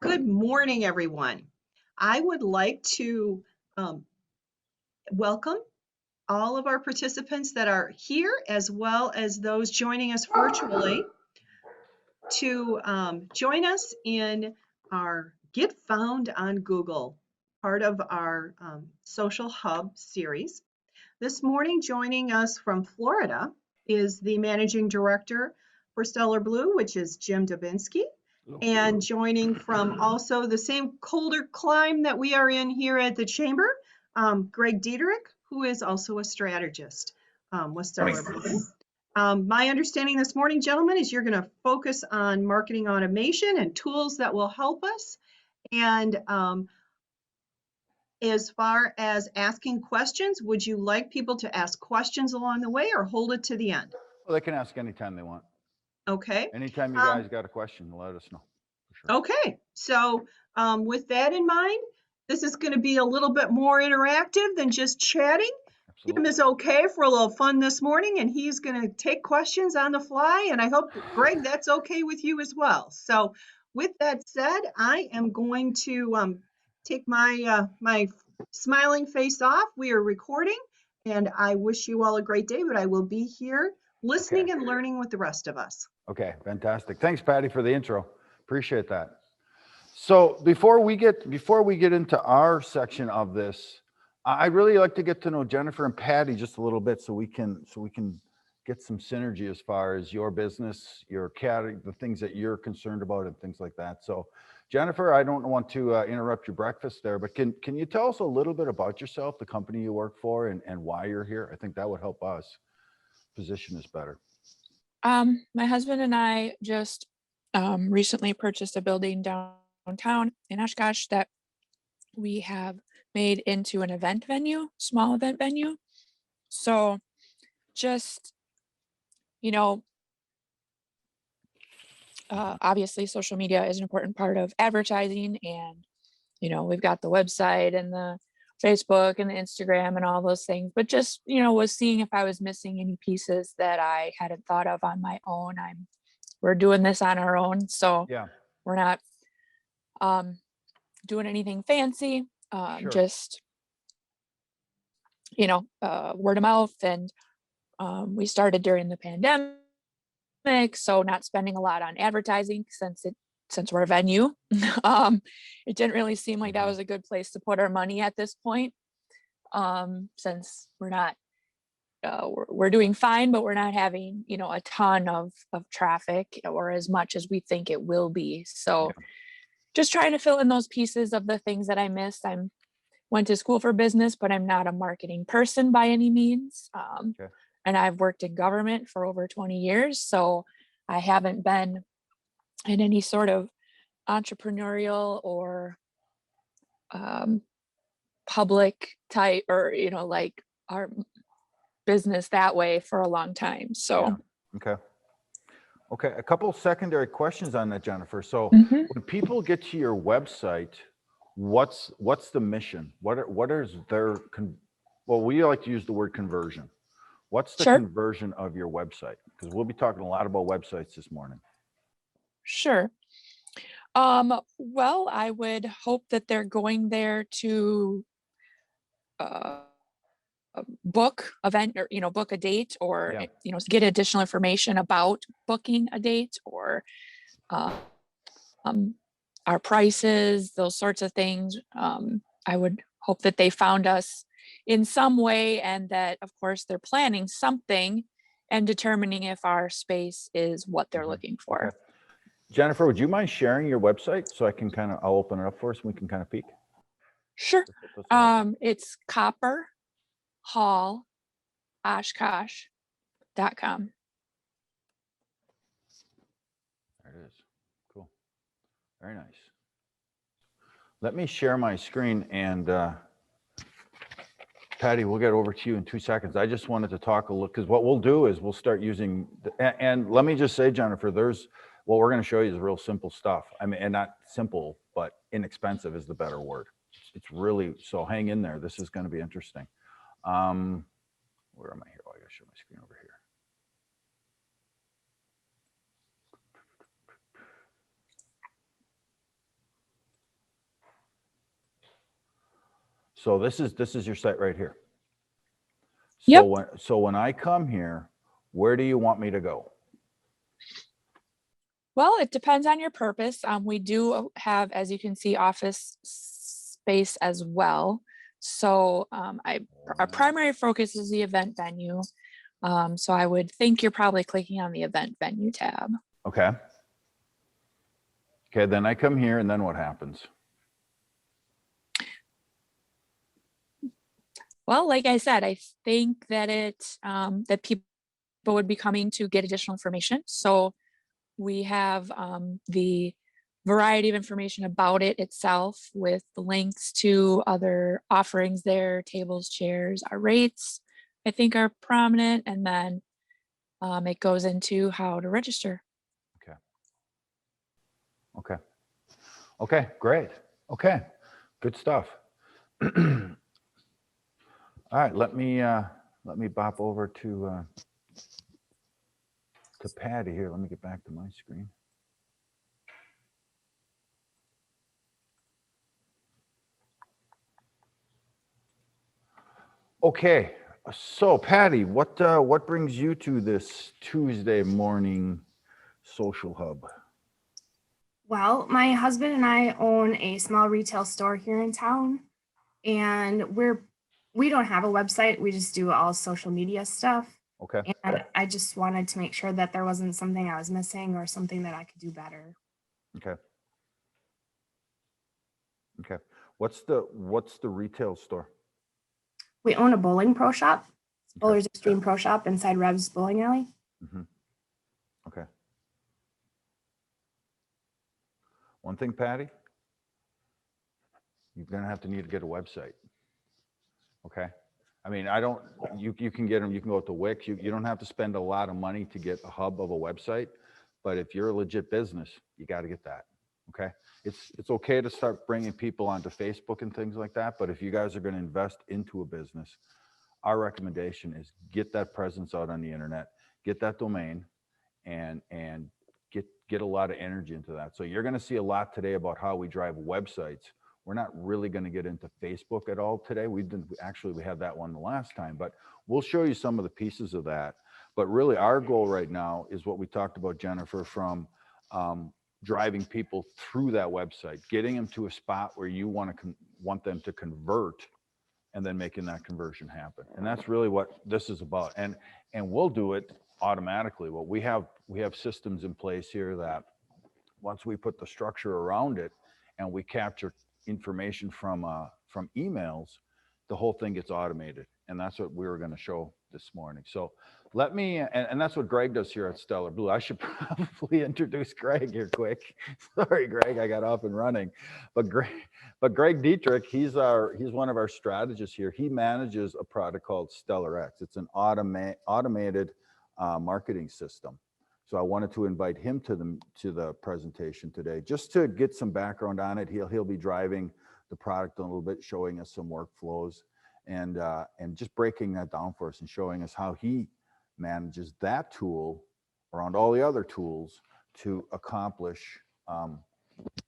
Good morning, everyone. I would like to um, welcome all of our participants that are here, as well as those joining us virtually, to join us in our Get Found on Google, part of our Social Hub series. This morning, joining us from Florida is the Managing Director for Stellar Blue, which is Jim Dubinsky. And joining from also the same colder clime that we are in here at the Chamber, Greg Dieterich, who is also a strategist with Stellar Blue. My understanding this morning, gentlemen, is you're going to focus on marketing automation and tools that will help us. And as far as asking questions, would you like people to ask questions along the way or hold it to the end? Well, they can ask anytime they want. Okay. Anytime you guys got a question, let us know. For sure. Okay. So with that in mind, this is going to be a little bit more interactive than just chatting. Jim is okay for a little fun this morning, and he's going to take questions on the fly. And I hope, Greg, that's okay with you as well. So with that said, I am going to take my my smiling face off. We are recording, and I wish you all a great day, but I will be here listening and learning with the rest of us. Okay, fantastic. Thanks, Patty, for the intro. Appreciate that. So before we get into our section of this, I'd really like to get to know Jennifer and Patty just a little bit so we can get some synergy as far as your business, your category, the things that you're concerned about and things like that. So Jennifer, I don't want to interrupt your breakfast there, but can you tell us a little bit about yourself, the company you work for, and why you're here? I think that would help us position this better. My husband and I just recently purchased a building downtown in Oshkosh that we have made into an event venue, small event venue. So just, obviously social media is an important part of advertising, and, we've got the website and the Facebook and the Instagram and all those things, but just, was seeing if I was missing any pieces that I hadn't thought of on my own. We're doing this on our own. So Yeah. we're not doing anything fancy, Sure. just, word of mouth. And we started during the pandemic, so not spending a lot on advertising since we're a venue. It didn't really seem like that was a good place to put our money at this point, since we're not, we're doing fine, but we're not having, a ton of traffic or as much as we think it will be. So just trying to fill in those pieces of the things that I missed. Went to school for business, but I'm not a marketing person by any means. And I've worked in government for over 20 years. So I haven't been in any sort of entrepreneurial or public type or, like our business that way for a long time. So. Yeah. Okay. A couple of secondary questions on that, Jennifer. So when people get to your website, what's the mission? What is their, well, we like to use the word conversion. What's the conversion of your website? Because we'll be talking a lot about websites this morning. Sure. Well, I would hope that they're going there to book event or, book a date or, get additional information about booking a date or our prices, those sorts of things. I would hope that they found us in some way and that, of course, they're planning something and determining if our space is what they're looking for. Okay. Jennifer, would you mind sharing your website so I can I'll open it up for us and we can kind of peek? Sure. It's copperhalloshkosh.com. There it is. Cool. Very nice. Let me share my screen and Patty, we'll get over to you in 2 seconds. I just wanted to talk a little, because what we'll do is we'll start using, and let me just say, Jennifer, what we're going to show you is real simple stuff. I mean, and not simple, but inexpensive is the better word. It's really, so hang in there. This is going to be interesting. Where am I here? Oh, I got to show my screen over here. So this is your site right here. Yep. So when I come here, where do you want me to go? Well, it depends on your purpose. We do have, as you can see, office space as well. So our primary focus is the event venue. So I would think you're probably clicking on the event venue tab. Okay. Okay, then I come here, and then what happens? Well, like I said, I think that that people would be coming to get additional information. So we have the variety of information about it itself with the links to other offerings there, tables, chairs, our rates, I think are prominent. And then it goes into how to register. Okay. Okay. Okay, great. Okay, good stuff. All right, let me bop over to Patty here. Let me get back to my screen. Okay, so Patty, what brings you to this Tuesday morning social hub? Well, my husband and I own a small retail store here in town, and we don't have a website. We just do all social media stuff. Okay. And I just wanted to make sure that there wasn't something I was missing or something that I could do better. Okay. Okay. What's the retail store? We own a bowling pro shop, Okay. Bowler's Extreme Pro Shop inside Rev's Bowling Alley. Mm-hmm. Okay. One thing, Patty, you're gonna have to need to get a website. Okay. I mean, you can get them, you can go to Wix. You don't have to spend a lot of money to get a hub of a website, but if you're a legit business, you got to get that. Okay. It's okay to start bringing people onto Facebook and things like that. But if you guys are going to invest into a business, our recommendation is get that presence out on the internet, get that domain, and get a lot of energy into that. So you're going to see a lot today about how we drive websites. We're not really going to get into Facebook at all today. We had that one the last time, but we'll show you some of the pieces of that. But really our goal right now is what we talked about, Jennifer, from driving people through that website, getting them to a spot where you want them to convert, and then making that conversion happen. And that's really what this is about. And we'll do it automatically. Well, we have systems in place here that once we put the structure around it and we capture information from emails, the whole thing gets automated. And that's what we were going to show this morning. So let me, and that's what Greg does here at Stellar Blue. I should probably introduce Greg here quick. Sorry, Greg, I got off and running. But Greg Dietrich, he's one of our strategists here. He manages a product called StellarX. It's an automated marketing system. So I wanted to invite him to the presentation today, just to get some background on it. He'll be driving the product a little bit, showing us some workflows, and just breaking that down for us and showing us how he manages that tool around all the other tools to accomplish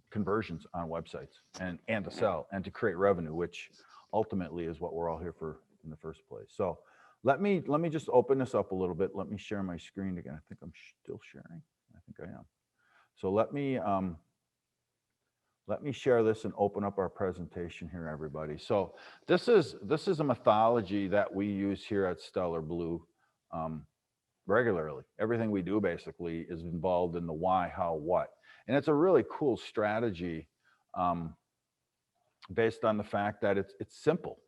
conversions on websites and to sell and to create revenue, which ultimately is what we're all here for in the first place. So let me just open this up a little bit. Let me share my screen again. I think I'm still sharing. I think I am. So let me share this and open up our presentation here, everybody. So this is a methodology that we use here at Stellar Blue regularly. Everything we do basically is involved in the why, how, what. And it's a really cool strategy based on the fact that it's simple.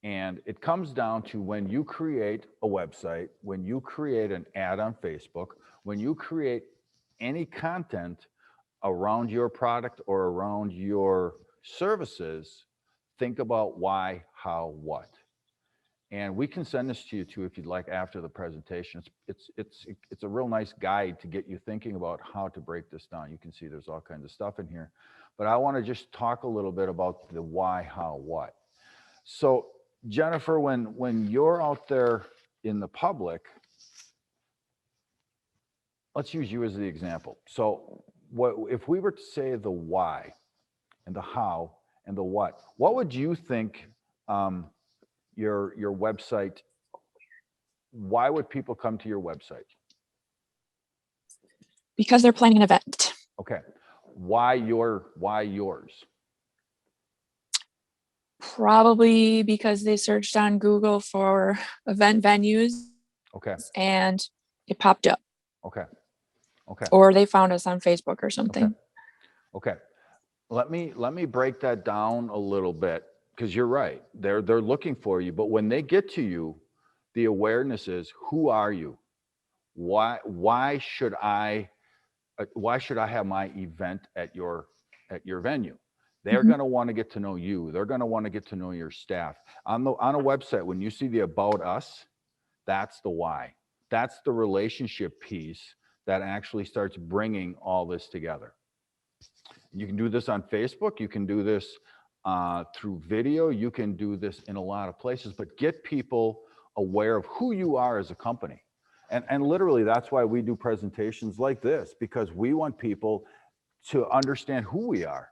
And it comes down to when you create a website, when you create an ad on Facebook, when you create any content around your product or around your services, think about why, how, what. And we can send this to you too if you'd like after the presentation. It's a real nice guide to get you thinking about how to break this down. You can see there's all kinds of stuff in here, but I want to just talk a little bit about the why, how, what. So Jennifer, when you're out there in the public, let's use you as the example. So if we were to say the why and the how and the what would you think your website, why would people come to your website? Because they're planning an event. Okay. Why yours? Probably because they searched on Google for event venues Okay. and it popped up. Okay. Okay. Or they found us on Facebook or Okay. something. Okay. Let me break that down a little bit, because you're right. They're looking for you, but when they get to you, the awareness is, who are you? Why should I have my event at your venue? They're going to want to get to know you. They're going to want to get to know your staff. On a website, when you see the About Us, that's the why. That's the relationship piece that actually starts bringing all this together. You can do this on Facebook. You can do this through video. You can do this in a lot of places, but get people aware of who you are as a company. And literally, that's why we do presentations like this, because we want people to understand who we are.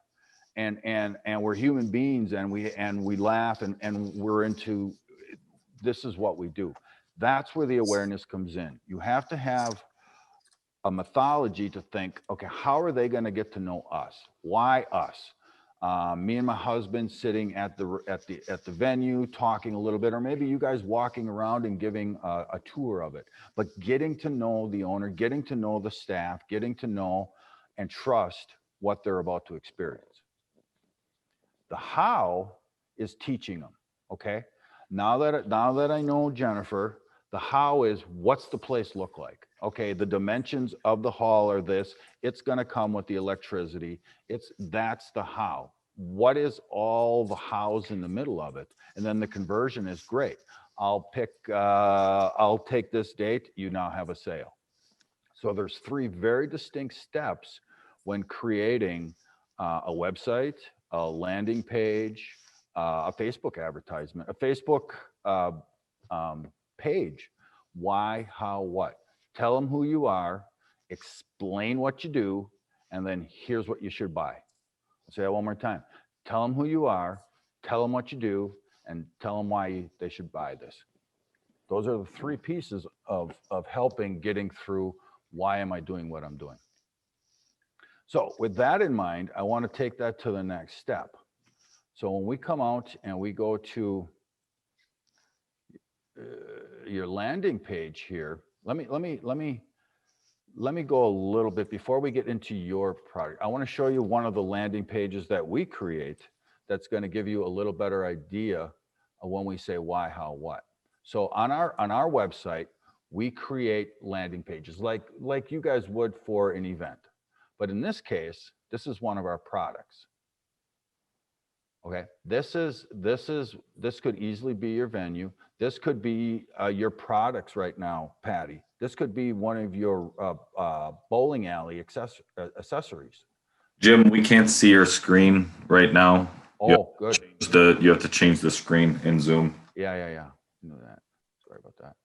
And we're human beings, and we laugh, and we're into, this is what we do. That's where the awareness comes in. You have to have a mythology to think, okay, how are they going to get to know us? Why us? Me and my husband sitting at the venue talking a little bit, or maybe you guys walking around and giving a tour of it. But getting to know the owner, getting to know the staff, getting to know and trust what they're about to experience. The how is teaching them. Okay, now that I know Jennifer, the how is, what's the place look like? Okay, the dimensions of the hall are this. It's going to come with the electricity. That's the how. What is all the hows in the middle of it? And then the conversion is great. I'll take this date. You now have a sale. So there's 3 very distinct steps when creating a website, a landing page, a Facebook advertisement, a Facebook page. Why, how, what? Tell them who you are, explain what you do, and then here's what you should buy. I'll say that one more time. Tell them who you are, tell them what you do, and tell them why they should buy this. Those are the 3 pieces of helping getting through, why am I doing what I'm doing? So with that in mind, I want to take that to the next step. So when we come out and we go to your landing page here, let me go a little bit before we get into your product. I want to show you one of the landing pages that we create that's going to give you a little better idea of when we say why, how, what. So on our website, we create landing pages like you guys would for an event. But in this case, this is one of our products. Okay, this could easily be your venue. This could be your products right now, Patty. This could be one of your bowling alley accessories. Jim, we can't see your screen right now. Oh, good. You have to change the screen in Zoom. Yeah. I knew that. Sorry about that.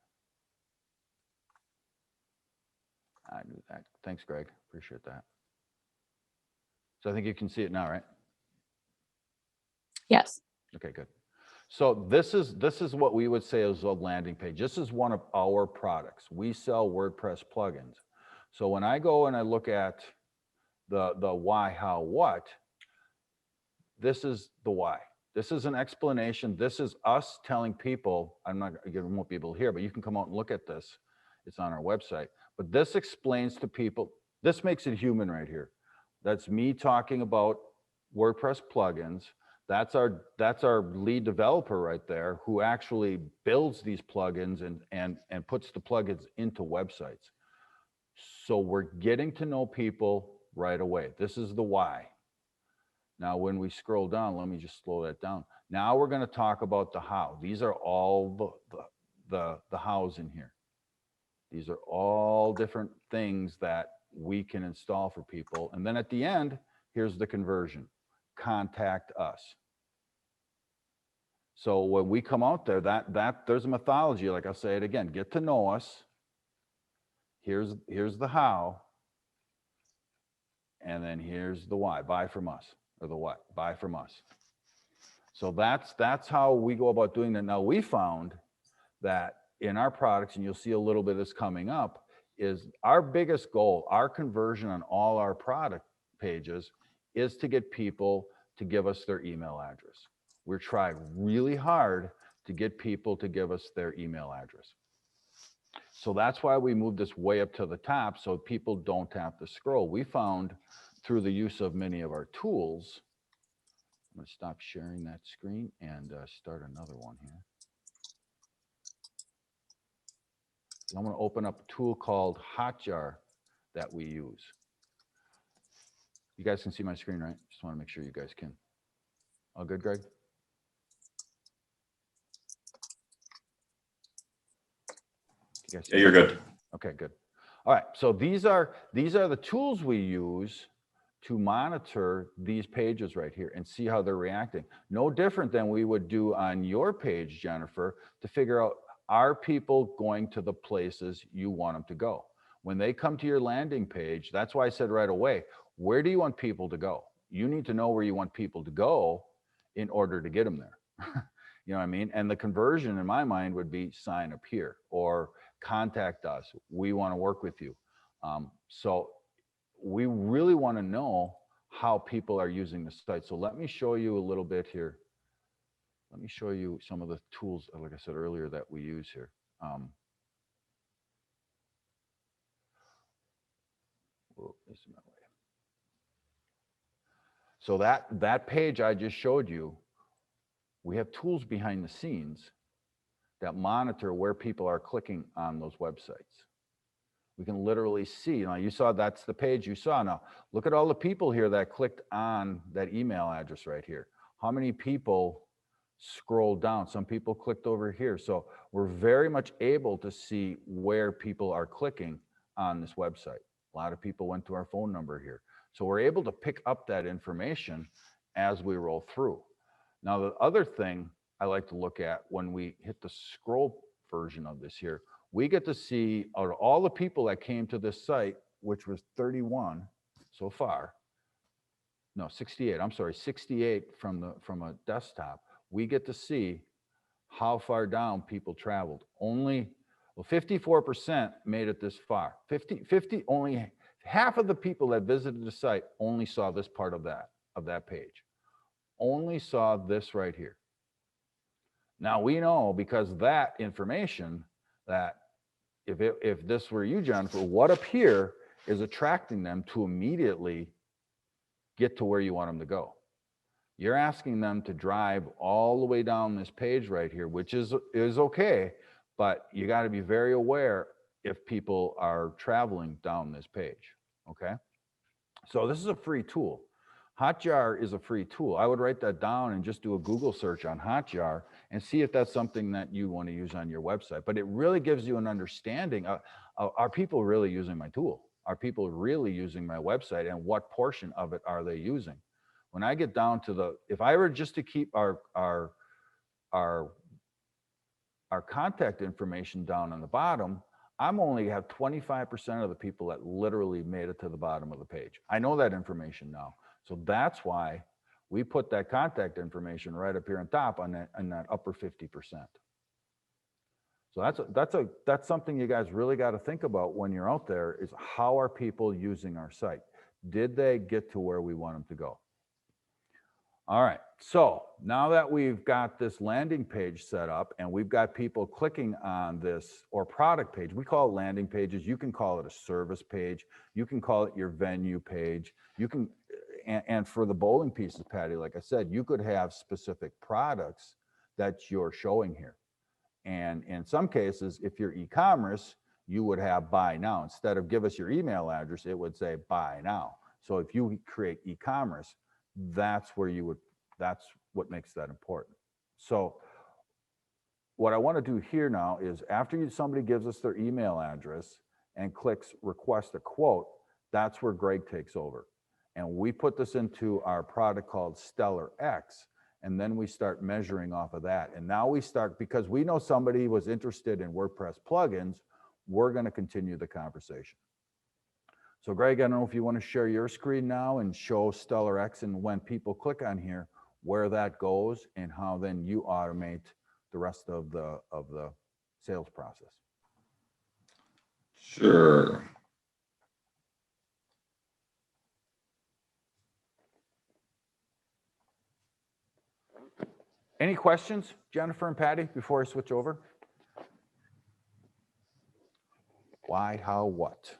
I knew that. Thanks, Greg. Appreciate that. So I think you can see it now, right? Yes. Okay, good. So this is what we would say is a landing page. This is one of our products. We sell WordPress plugins. So when I go and I look at the why, how, what, this is the why. This is an explanation. This is us telling people, you won't be able to hear, but you can come out and look at this. It's on our website. But this explains to people, this makes it human right here. That's me talking about WordPress plugins. That's our lead developer right there, who actually builds these plugins and puts the plugins into websites. So we're getting to know people right away. This is the why. Now, when we scroll down, let me just slow that down. Now we're going to talk about the how. These are all the hows in here. These are all different things that we can install for people. And then at the end, here's the conversion. Contact us. So when we come out there, there's a mythology. Like I'll say it again, get to know us. Here's the how. And then here's the why. Buy from us. Or the what? Buy from us. So that's how we go about doing that. Now we found that in our products, and you'll see a little bit of this coming up, is our biggest goal, our conversion on all our product pages is to get people to give us their email address. We're trying really hard to get people to give us their email address. So that's why we moved this way up to the top so people don't have to scroll. We found through the use of many of our tools, I'm going to stop sharing that screen and start another one here. I'm going to open up a tool called Hotjar that we use. You guys can see my screen, right? Just want to make sure you guys can. All good, Greg? You guys Yeah, you're good. Okay, good. All right, so these are the tools we use to monitor these pages right here and see how they're reacting. No different than we would do on your page, Jennifer, to figure out, are people going to the places you want them to go? When they come to your landing page, that's why I said right away, where do you want people to go? You need to know where you want people to go in order to get them there. You know what I mean? And the conversion in my mind would be sign up here or contact us. We want to work with you. So we really want to know how people are using the site. So let me show you a little bit here. Let me show you some of the tools, like I said earlier, that we use here. This is my way. So that page I just showed you, we have tools behind the scenes that monitor where people are clicking on those websites. We can literally see, now you saw that's the page you saw. Now look at all the people here that clicked on that email address right here. How many people scrolled down? Some people clicked over here. So we're very much able to see where people are clicking on this website. A lot of people went to our phone number here. So we're able to pick up that information as we roll through. Now, the other thing I like to look at when we hit the scroll version of this here, we get to see out of all the people that came to this site, which was 31 so far, no, 68, I'm sorry, 68 from a desktop, we get to see how far down people traveled. Only, well, 54% made it this far. 50, only half of the people that visited the site only saw this part of that page. Only saw this right here. Now we know, because that information, that if this were you, Jennifer, what up here is attracting them to immediately get to where you want them to go. You're asking them to drive all the way down this page right here, which is okay, but you got to be very aware if people are traveling down this page, okay? So this is a free tool. Hotjar is a free tool. I would write that down and just do a Google search on Hotjar and see if that's something that you want to use on your website. But it really gives you an understanding of, are people really using my tool? Are people really using my website, and what portion of it are they using? When I get down to if I were just to keep our contact information down on the bottom, I'm only have 25% of the people that literally made it to the bottom of the page. I know that information now. So that's why we put that contact information right up here on top on that upper 50%. So that's something you guys really got to think about when you're out there, is how are people using our site? Did they get to where we want them to go? All right, so now that we've got this landing page set up and we've got people clicking on this, or product page, we call it landing pages, you can call it a service page, you can call it your venue page, you can, and for the bowling pieces, Patty, like I said, you could have specific products that you're showing here. And in some cases, if you're e-commerce, you would have buy now. Instead of give us your email address, it would say buy now. So if you create e-commerce, that's what makes that important. So what I want to do here now is, after somebody gives us their email address and clicks request a quote, that's where Greg takes over. And we put this into our product called StellarX, and then we start measuring off of that. And now we start, because we know somebody was interested in WordPress plugins, we're going to continue the conversation. So Greg, I don't know if you want to share your screen now and show StellarX, and when people click on here, where that goes and how then you automate the rest of the sales process. Sure. Any questions, Jennifer and Patty, before I switch over? Why, how, what?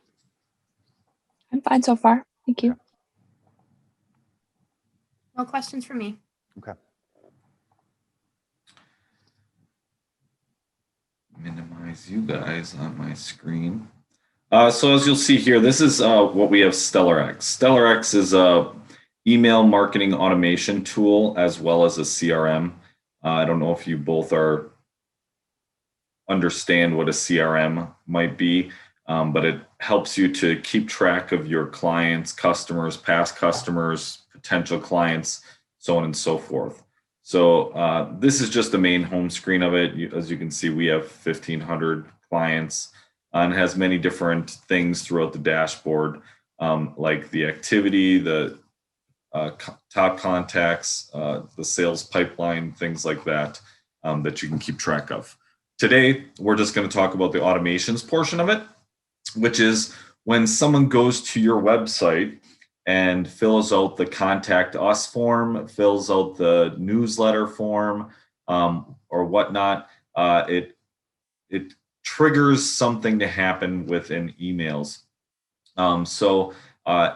I'm fine so far. Thank you. Okay. No questions for me. Okay. Minimize you guys on my screen. So as you'll see here, this is what we have StellarX. StellarX is a email marketing automation tool as well as a CRM. I don't know if you both understand what a CRM might be, but it helps you to keep track of your clients, customers, past customers, potential clients, so on and so forth. So this is just the main home screen of it. As you can see, we have 1,500 clients and has many different things throughout the dashboard, like the activity, the top contacts, the sales pipeline, things like that, that you can keep track of. Today, we're just going to talk about the automations portion of it, which is when someone goes to your website and fills out the contact us form, fills out the newsletter form, or whatnot, it triggers something to happen within emails. So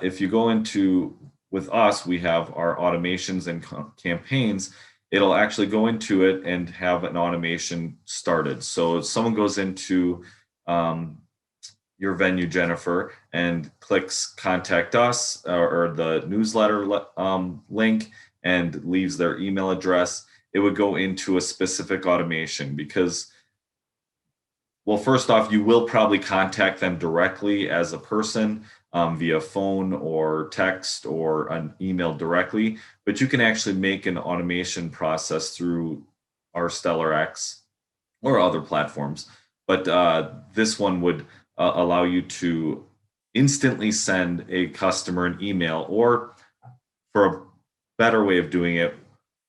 if you go into, with us, we have our automations and campaigns. It'll actually go into it and have an automation started. So if someone goes into your venue, Jennifer, and clicks contact us or the newsletter link and leaves their email address, it would go into a specific automation because, well, first off, you will probably contact them directly as a person via phone or text or an email directly, but you can actually make an automation process through our StellarX or other platforms. But this one would allow you to instantly send a customer an email, or for a better way of doing it,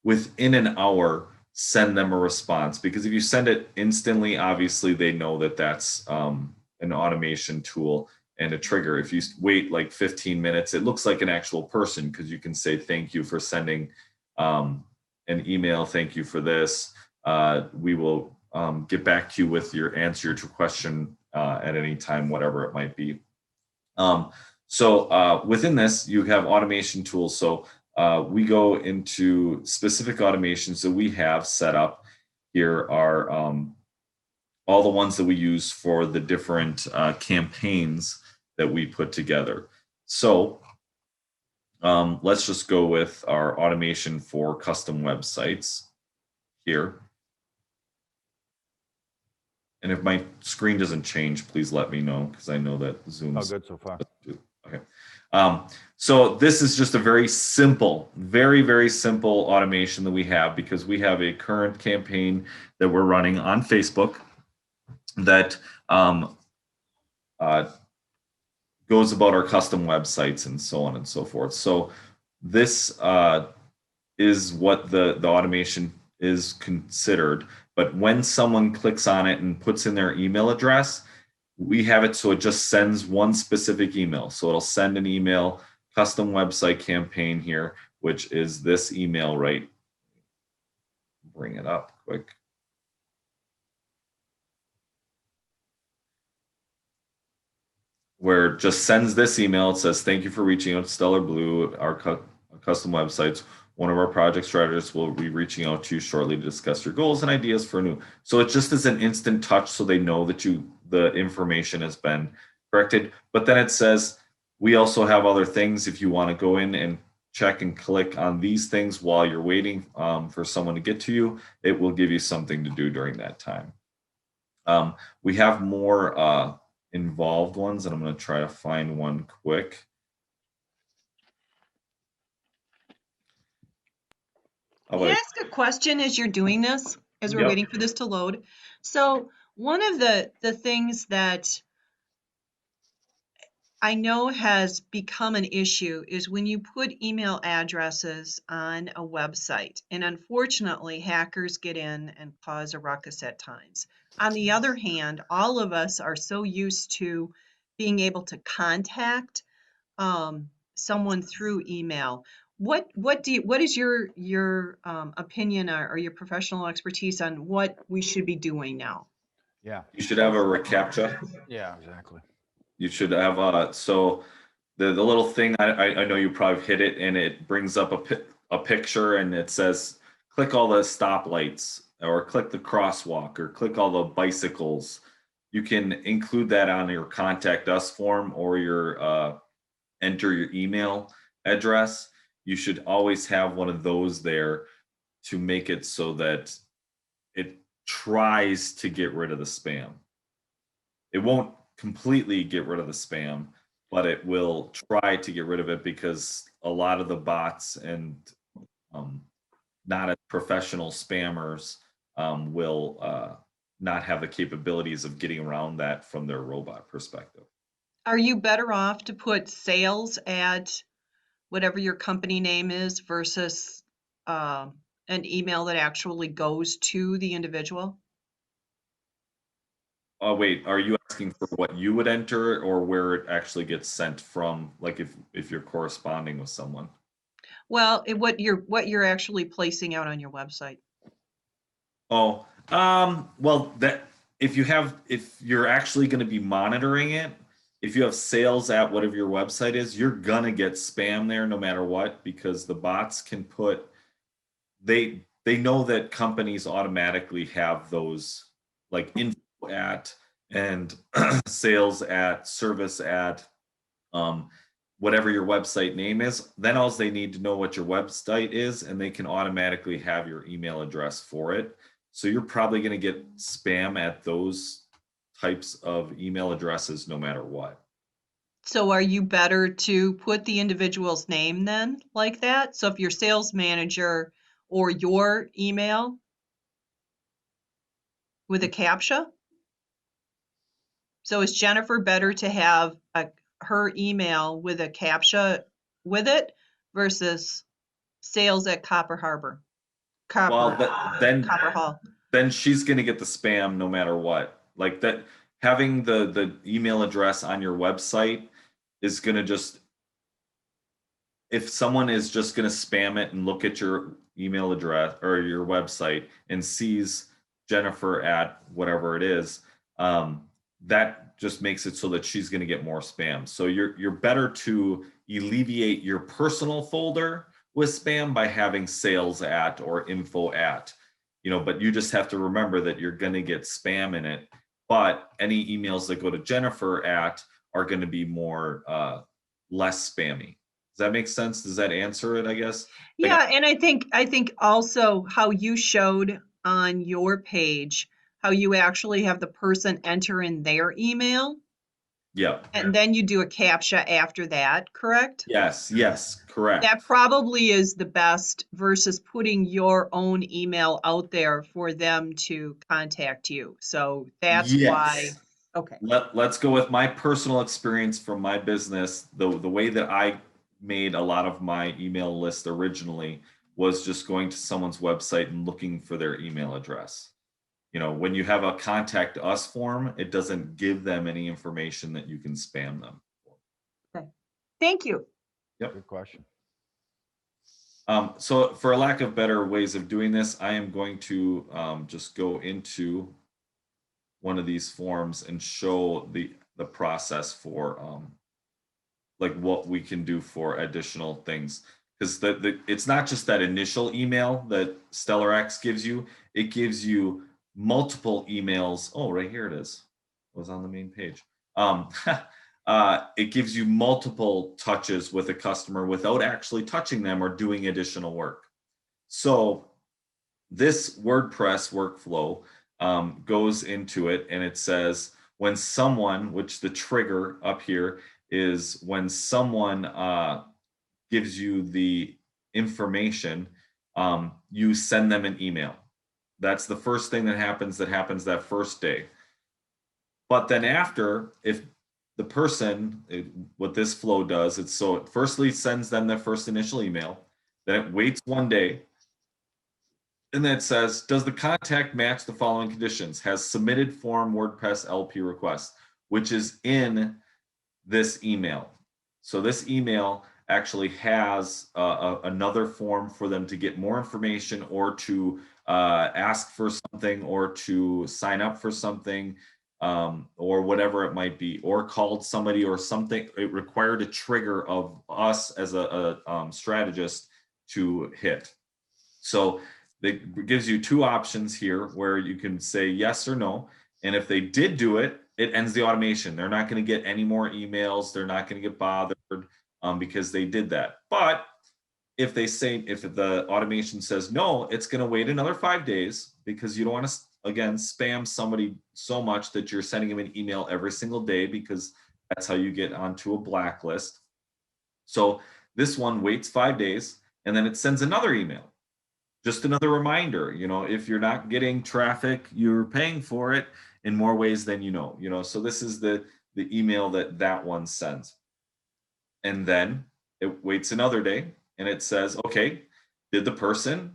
within an hour, send them a response. Because if you send it instantly, obviously they know that that's an automation tool and a trigger. If you wait like 15 minutes, it looks like an actual person because you can say, thank you for sending an email. Thank you for this. We will get back to you with your answer to question at any time, whatever it might be. So within this, you have automation tools. So we go into specific automations that we have set up. Here are all the ones that we use for the different campaigns that we put together. So let's just go with our automation for custom websites here. And if my screen doesn't change, please let me know, because I know that Zoom's Oh, good so far. Okay. So this is just a very simple, very, very simple automation that we have, because we have a current campaign that we're running on Facebook that goes about our custom websites and so on and so forth. So this is what the automation is considered. But when someone clicks on it and puts in their email address, we have it so it just sends one specific email. So it'll send an email, custom website campaign here, which is this email, right? Bring it up quick. Where it just sends this email. It says, thank you for reaching out to Stellar Blue, our custom websites. One of our project strategists will be reaching out to you shortly to discuss your goals and ideas for new. So it just is an instant touch, so they know that the information has been corrected. But then it says, we also have other things. If you want to go in and check and click on these things while you're waiting for someone to get to you, it will give you something to do during that time. We have more involved ones, and I'm going to try to find one quick. Can I ask a question as you're doing this, as we're waiting for this to load? So one of the things that I know has become an issue is when you put email addresses on a website, and unfortunately, hackers get in and cause a ruckus at times. On the other hand, all of us are so used to being able to contact someone through email. What is your opinion or your professional expertise on what we should be doing now? Yeah. You should have a reCAPTCHA. Yeah, exactly. You should have so the little thing I know you probably hit it and it brings up a picture and it says click all the stoplights or click the crosswalk or click all the bicycles. You can include that on your contact us form or your enter your email address. You should always have one of those there to make it so that it tries to get rid of the spam. It won't completely get rid of the spam, but it will try to get rid of it because a lot of the bots and not as professional spammers will not have the capabilities of getting around that from their robot perspective. Are you better off to put sales at whatever your company name is versus an email that actually goes to the individual? Oh, wait, are you asking for what you would enter or where it actually gets sent from, like if you're corresponding with someone? Well, what you're actually placing out on your website. Oh, well, that if you're actually going to be monitoring it, if you have sales at whatever your website is, you're gonna get spam there no matter what because the bots can put they know that companies automatically have those like info at and sales at service at whatever your website name is. Then all they need to know what your website is and they can automatically have your email address for it. So you're probably going to get spam at those types of email addresses no matter what. So are you better to put the individual's name then like that? So if your sales manager or your email with a CAPTCHA? So is Jennifer better to have her email with a CAPTCHA with it versus sales at Copper Harbor? Well, Copper Hall. then she's going to get the spam no matter what. Like that, having the email address on your website is going to just, if someone is just going to spam it and look at your email address or your website and sees Jennifer at whatever it is, that just makes it so that she's going to get more spam. So you're better to alleviate your personal folder with spam by having sales at or info at, but you just have to remember that you're going to get spam in it. But any emails that go to Jennifer at are going to be more less spammy. Does that make sense? Does that answer it, I guess? Yeah, and I think also how you showed on your page, how you actually have the person enter in their email Yeah. and then you do a CAPTCHA after that, correct? Yes, correct. That probably is the best versus putting your own email out there for them to contact you. So that's why. Yes. Okay. Let's go with my personal experience from my business. The way that I made a lot of my email list originally was just going to someone's website and looking for their email address. When you have a contact us form, it doesn't give them any information that you can spam them. Okay. Thank you. Yep. Good question. So for a lack of better ways of doing this, I am going to just go into one of these forms and show the process for like what we can do for additional things, because it's not just that initial email that StellarX gives you, it gives you multiple emails. Oh, right here it is. It was on the main page. It gives you multiple touches with a customer without actually touching them or doing additional work. So this WordPress workflow goes into it and it says when someone, which the trigger up here is when someone gives you the information, you send them an email. That's the first thing that happens that first day. But then after, if the person, what this flow does, it's so it firstly sends them the first initial email, then it waits 1 day, and then it says, does the contact match the following conditions? Has submitted form WordPress LP request, which is in this email. So this email actually has another form for them to get more information or to ask for something or to sign up for something, or whatever it might be, or called somebody or something. It required a trigger of us as a strategist to hit. So it gives you two options here where you can say yes or no. And if they did do it, it ends the automation. They're not going to get any more emails. They're not going to get bothered because they did that. But if the automation says no, it's going to wait another 5 days because you don't want to, again, spam somebody so much that you're sending them an email every single day, because that's how you get onto a blacklist. So this one waits 5 days and then it sends another email. Just another reminder, if you're not getting traffic, you're paying for it in more ways than so this is the email that one sends. And then it waits another day and it says, okay, did the person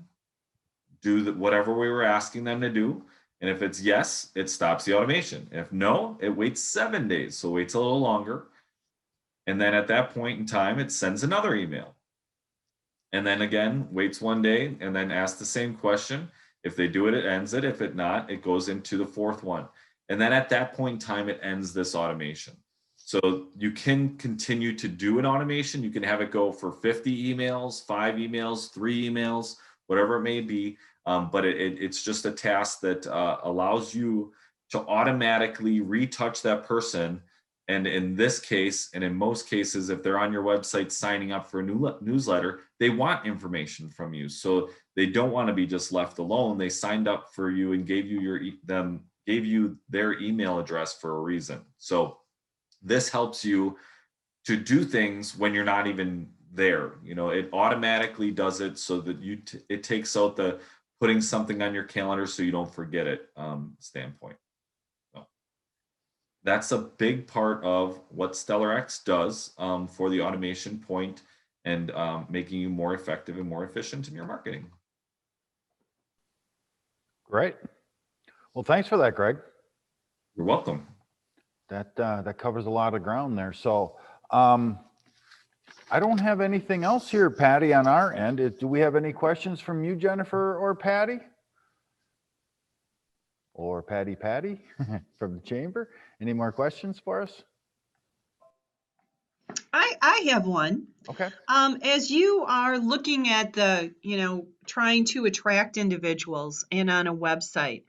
do whatever we were asking them to do? And if it's yes, it stops the automation. If no, it waits 7 days. So it waits a little longer. And then at that point in time, it sends another email. And then again, waits 1 day and then asks the same question. If they do it, it ends it. If it not, it goes into the fourth one. And then at that point in time, it ends this automation. So you can continue to do an automation. You can have it go for 50 emails, 5 emails, 3 emails, whatever it may be. But it's just a task that allows you to automatically retouch that person. And in this case, and in most cases, if they're on your website signing up for a new newsletter, they want information from you. So they don't want to be just left alone. They signed up for you and gave you their email address for a reason. So this helps you to do things when you're not even there. It automatically does it so that it takes out the putting something on your calendar so you don't forget it standpoint. That's a big part of what StellarX does for the automation point and making you more effective and more efficient in your marketing. Great. Well, thanks for that, Greg. You're welcome. That covers a lot of ground there. So I don't have anything else here, Patty, on our end. Do we have any questions from you, Jennifer or Patty? Or Patty from the chamber? Any more questions for us? I have one. Okay. As you are looking at trying to attract individuals in on a website,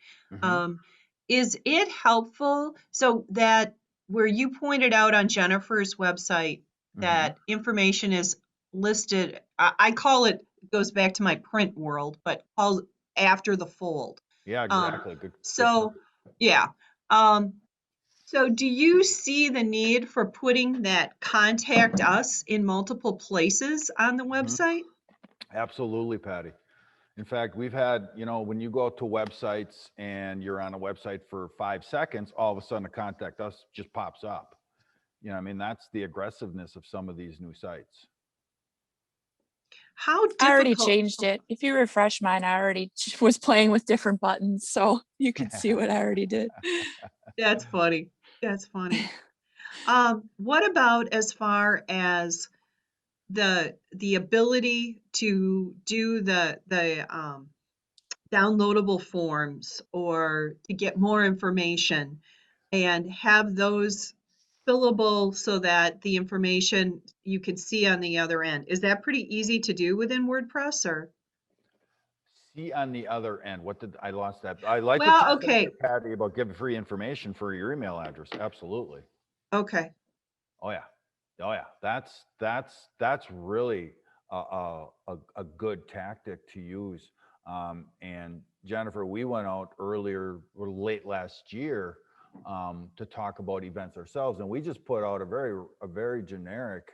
is it helpful so that where you pointed out on Jennifer's website that information is listed, I call it, goes back to my print world, but called after the fold. Yeah, exactly. Good. So, yeah. So do you see the need for putting that contact us in multiple places on the website? Absolutely, Patty. In fact, we've had, when you go to websites and you're on a website for 5 seconds, all of a sudden a contact us just pops up. That's the aggressiveness of some of these new sites. How difficult? I already changed it. If you refresh mine, I already was playing with different buttons, so you can see what I already did. That's funny. That's funny. What about as far as the ability to do the downloadable forms or to get more information and have those fillable so that the information you can see on the other end? Is that pretty easy to do within WordPress or? See on the other end. I lost that. I like what Well, you okay. said, Patty, about giving free information for your email address. Absolutely. Okay. Oh yeah. That's really a good tactic to use. And Jennifer, we went out earlier or late last year to talk about events ourselves, and we just put out a very generic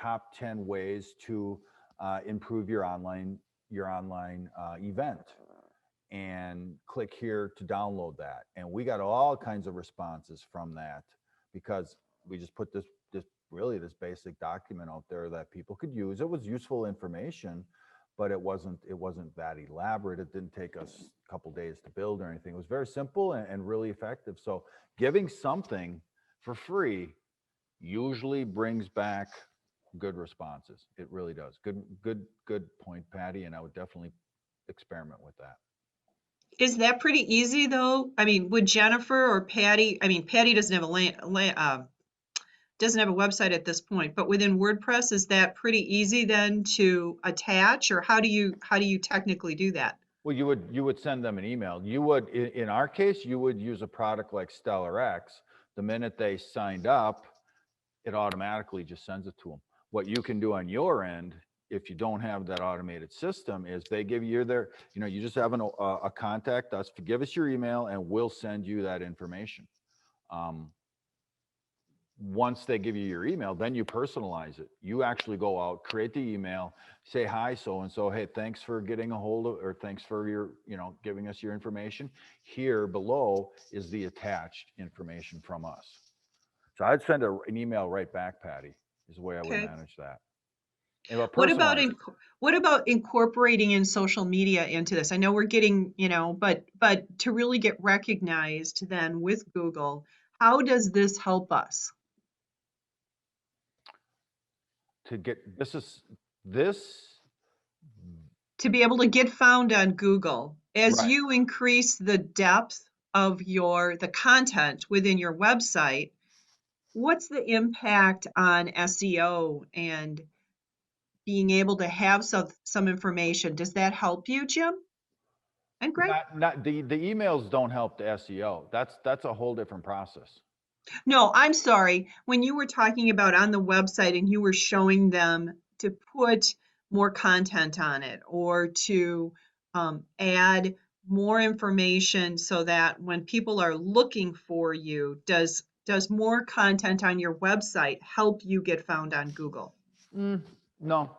top 10 ways to improve your online event. and click here to download that. And we got all kinds of responses from that because we just put this basic document out there that people could use. It was useful information, but it wasn't that elaborate. It didn't take us a couple days to build or anything. It was very simple and really effective. So giving something for free usually brings back good responses. It really does. Good point, Patty. And I would definitely experiment with that. Is that pretty easy though? I mean, would Jennifer or Patty, I mean, Patty doesn't have doesn't have a website at this point, but within WordPress, is that pretty easy then to attach, or how do you technically do that? Well, you would send them an email. You would, in our case, you would use a product like StellarX. The minute they signed up, it automatically just sends it to them. What you can do on your end, if you don't have that automated system, is they give you you just have a contact us, give us your email, and we'll send you that information. Once they give you your email, then you personalize it. You actually go out, create the email, say, hi, so-and-so, hey, thanks for getting a hold of, or thanks for your, giving us your information. Here below is the attached information from us. So I'd send an email right back, Patty, is the way I would Okay. manage that. And What about incorporating in social media into this? I know we're getting, but to really get recognized then with Google, how does this help us? To get To be able to get found on Google, as Right. you increase the depth of the content within your website, what's the impact on SEO and being able to have some information? Does that help you, Jim and Greg? not the emails don't help the SEO. That's a whole different process. No, I'm sorry. When you were talking about on the website and you were showing them to put more content on it or to add more information so that when people are looking for you, does more content on your website help you get found on Google? No,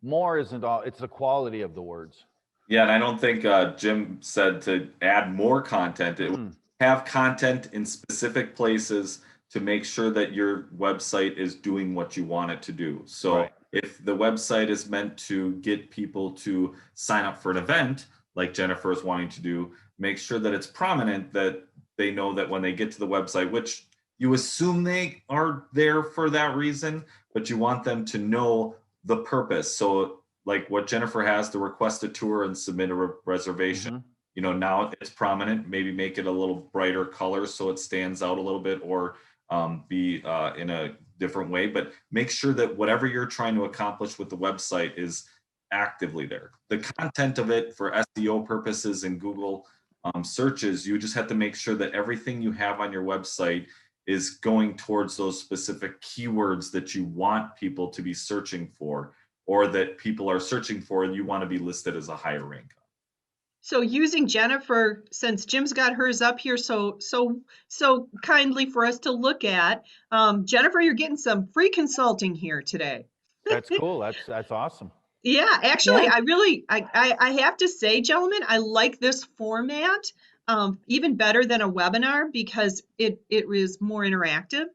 more isn't all. It's the quality of the words. Yeah, and I don't think Jim said to add more content. It would have content in specific places to make sure that your website is doing what you want it to do. So Right. if the website is meant to get people to sign up for an event, like Jennifer is wanting to do, make sure that it's prominent, that they know that when they get to the website, which you assume they are there for that reason, but you want them to know the purpose. So like what Jennifer has, to request a tour and submit a reservation. Now it's prominent, maybe make it a little brighter color so it stands out a little bit, or be in a different way, but make sure that whatever you're trying to accomplish with the website is actively there. The content of it for SEO purposes and Google searches, you just have to make sure that everything you have on your website is going towards those specific keywords that you want people to be searching for, or that people are searching for and you want to be listed as a higher rank. So using Jennifer, since Jim's got hers up here so kindly for us to look at, Jennifer, you're getting some free consulting here today. That's cool. That's awesome. Yeah, actually, Yeah. I have to say, gentlemen, I like this format even better than a webinar because it is more interactive.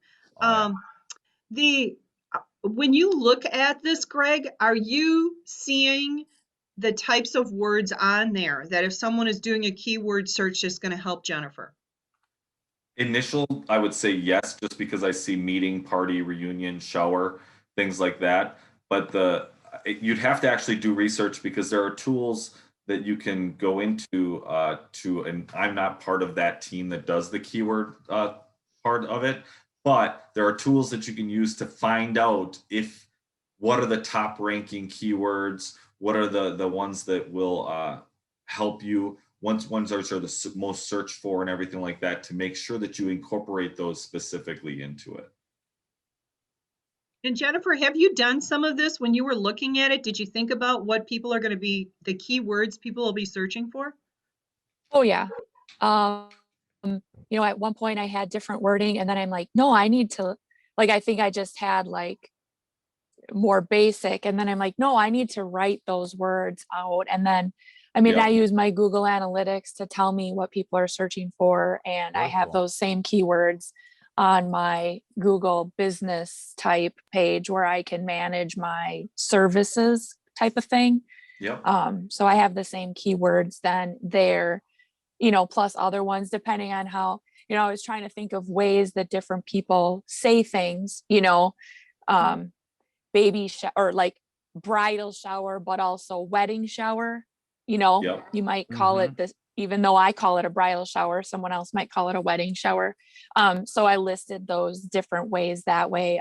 Oh, yeah. When you look at this, Greg, are you seeing the types of words on there that if someone is doing a keyword search is going to help Jennifer? Initial, I would say yes, just because I see meeting, party, reunion, shower, things like that. But you'd have to actually do research, because there are tools that you can go into and I'm not part of that team that does the keyword part of it, but there are tools that you can use to find out what are the top ranking keywords, what are the ones that will help you, ones are the most searched for and everything like that, to make sure that you incorporate those specifically into it. And Jennifer, have you done some of this when you were looking at it? Did you think about what people are going to be, the keywords people will be searching for? Oh yeah. At one point I had different wording, and then I'm like, no, I need to, I think I just had more basic, and then I'm like, no, I need to write those words out. And then I mean, Yeah. I use my Google Analytics to tell me what people are searching for, and I Very have cool. those same keywords on my Google business type page where I can manage my services type of thing. Yep. So I have the same keywords then there, you know, plus other ones depending on how, you know, I was trying to think of ways that different people say things, you know, baby shower or like bridal shower, but also wedding shower. You know, Yep. you might call Mhm. it this, even though I call it a bridal shower, someone else might call it a wedding shower. So I listed those different ways that way.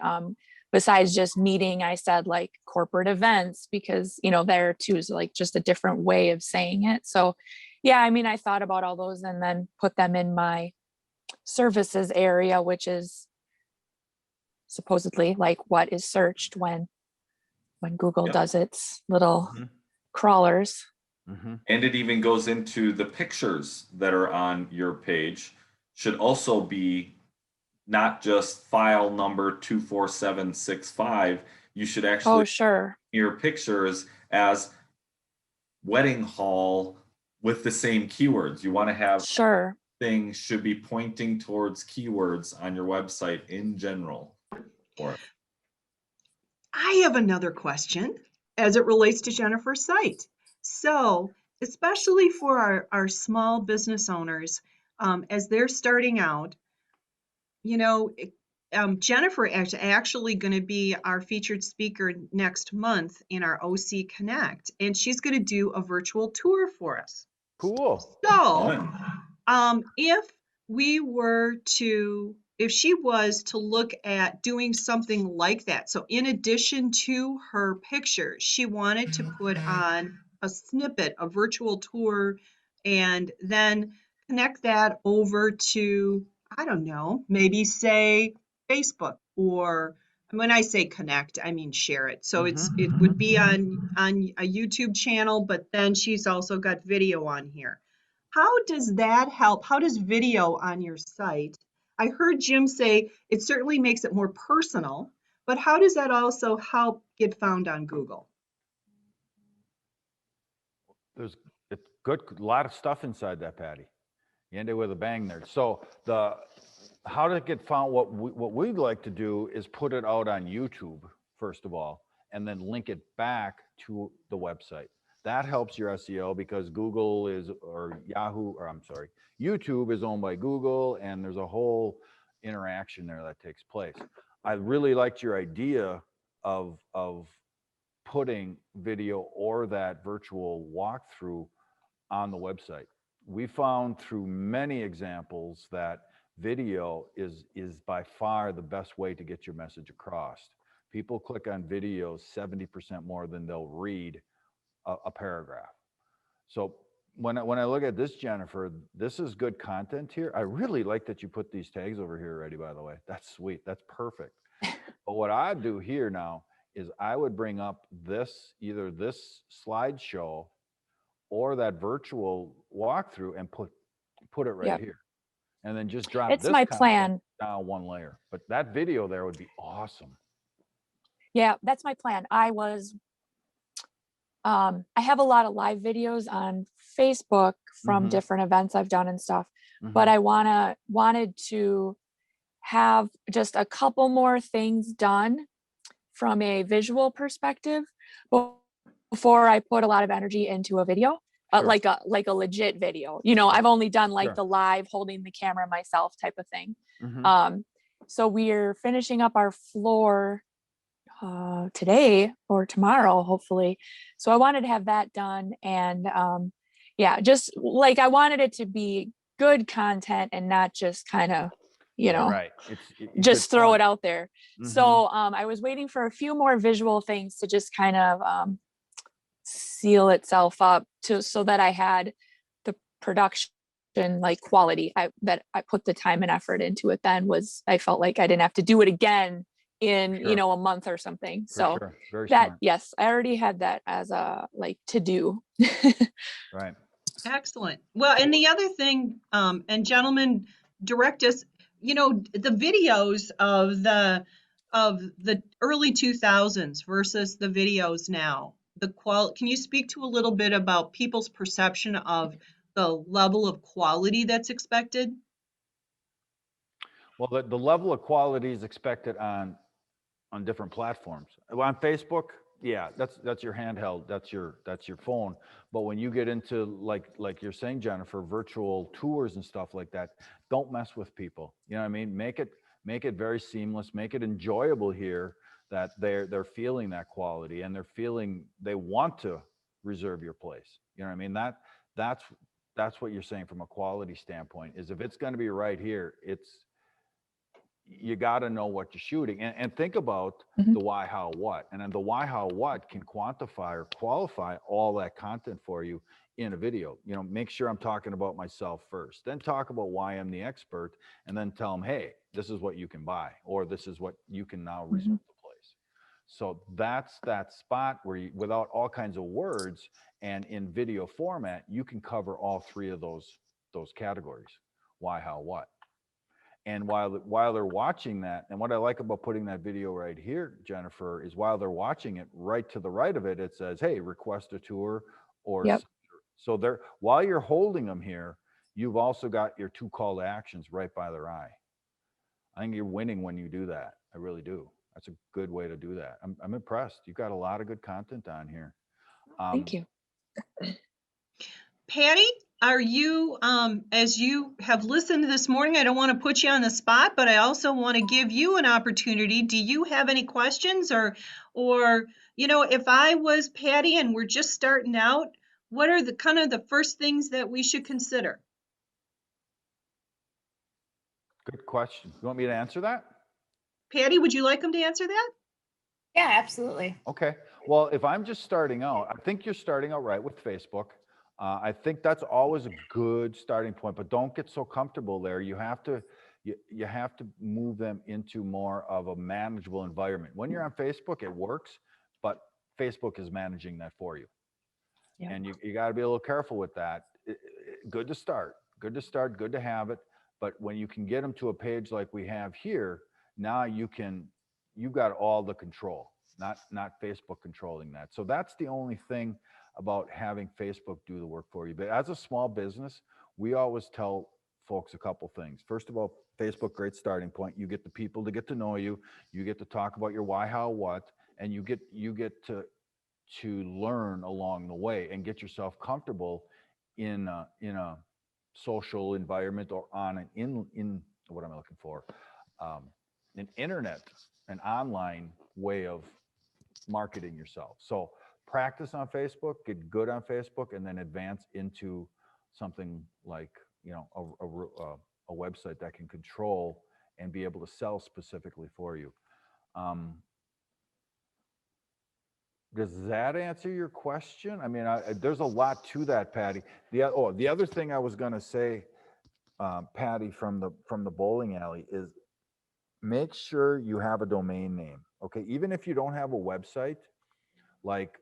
Besides just meeting, I said like corporate events because, you know, there too is like just a different way of saying it. So yeah, I mean, I thought about all those and then put them in my services area, which is supposedly like what is searched when Google Yep. does its little Mhm. crawlers. Mhm. And it even goes into the pictures that are on your page should also be not just file number 24765. You should Oh, actually sure. your pictures as wedding hall with the same keywords. You want to have Sure. things should be pointing towards keywords on your website in general for it. I have another question as it relates to Jennifer's site. So, especially for our small business owners, as they're starting out, you know, Jennifer is actually going to be our featured speaker next month in our OC Connect, and she's going to do a virtual tour for us. Cool. So, Fun. if if she was to look at doing something like that, so in addition to her picture, she wanted to put on a snippet, a virtual tour, and then connect that over to, I don't know, maybe say Facebook, or when I say connect, I mean share it. So it Mhm. would be on a YouTube channel, but then she's also got video on here. How does that help? How does video on your site? I heard Jim say it certainly makes it more personal, but how does that also help get found on Google? There's it's good, a lot of stuff inside that, Patty. You ended with a bang there. So the how to get found, what we'd like to do is put it out on YouTube first of all, and then link it back to the website. That helps your SEO because Google is, or Yahoo, or I'm sorry, YouTube is owned by Google, and there's a whole interaction there that takes place. I really liked your idea of putting video or that virtual walkthrough on the website. We found through many examples that video is by far the best way to get your message across. People click on videos 70% more than they'll read a paragraph. So when I look at this, Jennifer, this is good content here. I really like that you put these tags over here already, by the way. That's sweet. That's perfect. But what I do here now is I would bring up this, either this slideshow or that virtual walkthrough, and put it right Yep. here. And then just drop It's this my content plan. down one layer. But that video there would be awesome. Yeah, that's my plan. I have a lot of live videos on Facebook from Mhm. different events I've done and stuff, but Mhm. I wanted to have just a couple more things done from a visual perspective before I put a lot of energy into a video, Sure. like a legit video. You know, I've only done like Sure. the live holding the camera myself type of thing. Mhm. So we're finishing up our floor today or tomorrow, hopefully. So I wanted to have that done, and yeah, just like I wanted it to be good content and not just kind of, you know, Right. It's good just throw it point. out there. Mhm. So I was waiting for a few more visual things to just kind of seal itself up to so that I had the production like quality that I put the time and effort into it. Then was I felt like I didn't have to do it again in Sure. a month or something. For So sure. Very that, smart. yes, I already had that as a like to do. Right. Excellent. Well, and the other thing, and gentlemen, direct us, the videos of the early 2000s versus the videos now. can you speak to a little bit about people's perception of the level of quality that's expected? Well, the level of quality is expected on different platforms. Well, on Facebook, yeah, that's your handheld, that's your phone. But when you get into like you're saying, Jennifer, virtual tours and stuff like that, don't mess with people. You know what I mean? Make it very seamless, make it enjoyable here, that they're feeling that quality and they're feeling they want to reserve your place. You know what I mean? That's that's what you're saying from a quality standpoint, is if it's going to be right here, you got to know what you're shooting, and think about Mhm. the why, how, what, and then the why, how, what can quantify or qualify all that content for you in a video. You know, make sure I'm talking about myself first, then talk about why I'm the expert, and then tell them, hey, this is what you can buy, or this is what you can now reserve Mhm. the place. So that's that spot where you, without all kinds of words and in video format, you can cover all three of those categories: why, how, what. And while they're watching that, and what I like about putting that video right here, Jennifer, is while they're watching it, right to the right of it, it says, "Hey, request a tour," or Yep. so they're while you're holding them here, you've also got your two call to actions right by their eye. I think you're winning when you do that. I really do. That's a good way to do that. I'm impressed. You've got a lot of good content on here. Thank you. Patty, are you, as you have listened this morning, I don't want to put you on the spot, but I also want to give you an opportunity. Do you have any questions, or, if I was Patty and we're just starting out, what are the kind of the first things that we should consider? Good question. You want me to answer that? Patty, would you like him to answer that? Yeah, absolutely. Okay. Well, if I'm just starting out, I think you're starting out right with Facebook. I think that's always a good starting point, but don't get so comfortable there. You have to move them into more of a manageable environment. When you're on Facebook, it works, but Facebook is managing that for you. Yeah. And you got to be a little careful with that. Good to start, good to have it. But when you can get them to a page like we have here, now you've got all the control, not Facebook controlling that. So that's the only thing about having Facebook do the work for you. But as a small business, we always tell folks a couple things. First of all, Facebook, great starting point. You get the people to get to know you. You get to talk about your why, how, what, and you get to learn along the way and get yourself comfortable in a social environment, or on an in what am I looking for, an internet, an online way of marketing yourself. So practice on Facebook, get good on Facebook, and then advance into something like, a website that can control and be able to sell specifically for you. um, Does that answer your question? I mean, there's a lot to that, Patty. The other thing I was going to say, Patty, from the bowling alley, is make sure you have a domain name. Okay, even if you don't have a website, like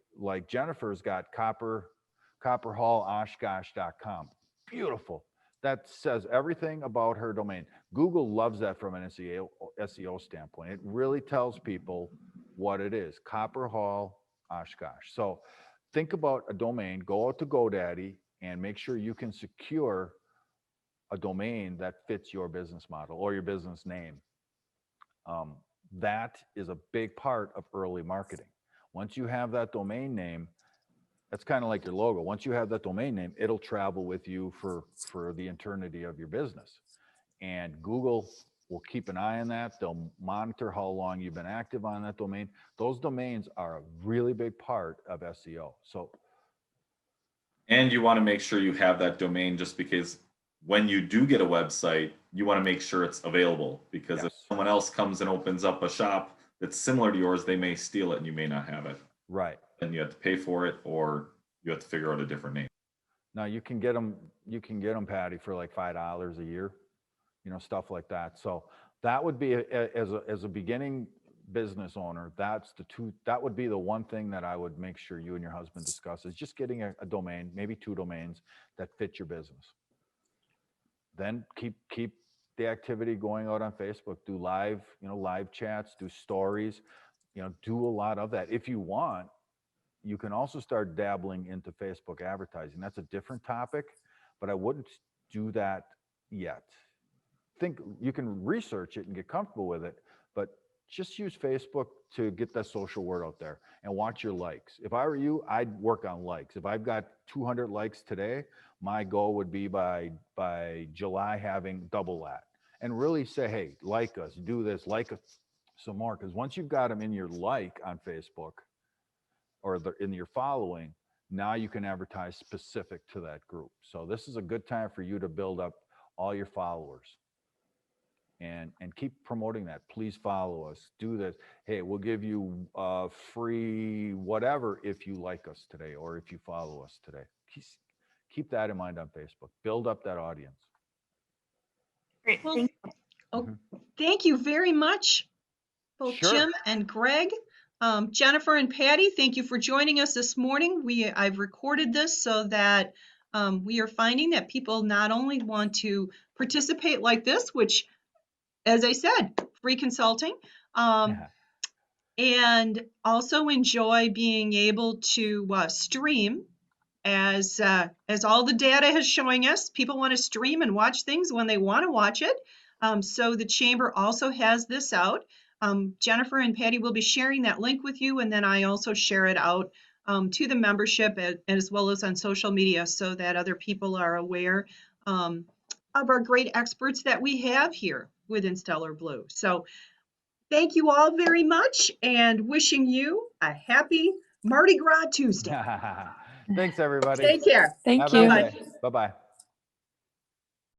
Jennifer's got copperhalloshkosh.com. Beautiful. That says everything about her domain. Google loves that from an SEO standpoint. It really tells people what it is. Copper Hall Oshkosh. So think about a domain, go out to GoDaddy and make sure you can secure a domain that fits your business model or your business name. Um, that is a big part of early marketing. Once you have that domain name, that's kind of like your logo. Once you have that domain name, it'll travel with you for the eternity of your business. And Google will keep an eye on that. They'll monitor how long you've been active on that domain. Those domains are a really big part of SEO. So And you want to make sure you have that domain, just because when you do get a website, you want to make sure it's available, because if yes, someone else comes and opens up a shop that's similar to yours, they may steal it and you may not have it. right. Then you have to pay for it, or you have to figure out a different name. Now you can get them, Patty, for like $5 a year, stuff like that. So that would be as a beginning business owner, that would be the one thing that I would make sure you and your husband discuss, is just getting a domain, maybe two domains that fit your business. Then keep the activity going out on Facebook, do live chats, do stories, do a lot of that. If you want, you can also start dabbling into Facebook advertising. That's a different topic, but I wouldn't do that yet. Think you can research it and get comfortable with it, but just use Facebook to get that social word out there and watch your likes. If I were you, I'd work on likes. If I've got 200 likes today, my goal would be by July having double that, and really say, hey, like us, do this, like us some more. Because once you've got them in your like on Facebook or in your following, now you can advertise specific to that group. So this is a good time for you to build up all your followers and keep promoting that. Please follow us, do this. Hey, we'll give you free whatever if you like us today or if you follow us today. Keep that in mind on Facebook. Build up that audience. Great. Well, Thank thank you very much, both Sure. Jim and Greg. Jennifer and Patty, thank you for joining us this morning. I've recorded this so that we are finding that people not only want to participate like this, which, as I said, free consulting, and also enjoy being able to stream. As all the data is showing us, people want to stream and watch things when they want to watch it. So the chamber also has this out. Jennifer and Patty will be sharing that link with you, and then I also share it out to the membership as well as on social media so that other people are aware of our great experts that we have here within Stellar Blue. So thank you all very much, and wishing you a happy Mardi Gras Tuesday. Thanks, everybody. Take care. Thank Have a you. good Bye-bye. day. Bye-bye.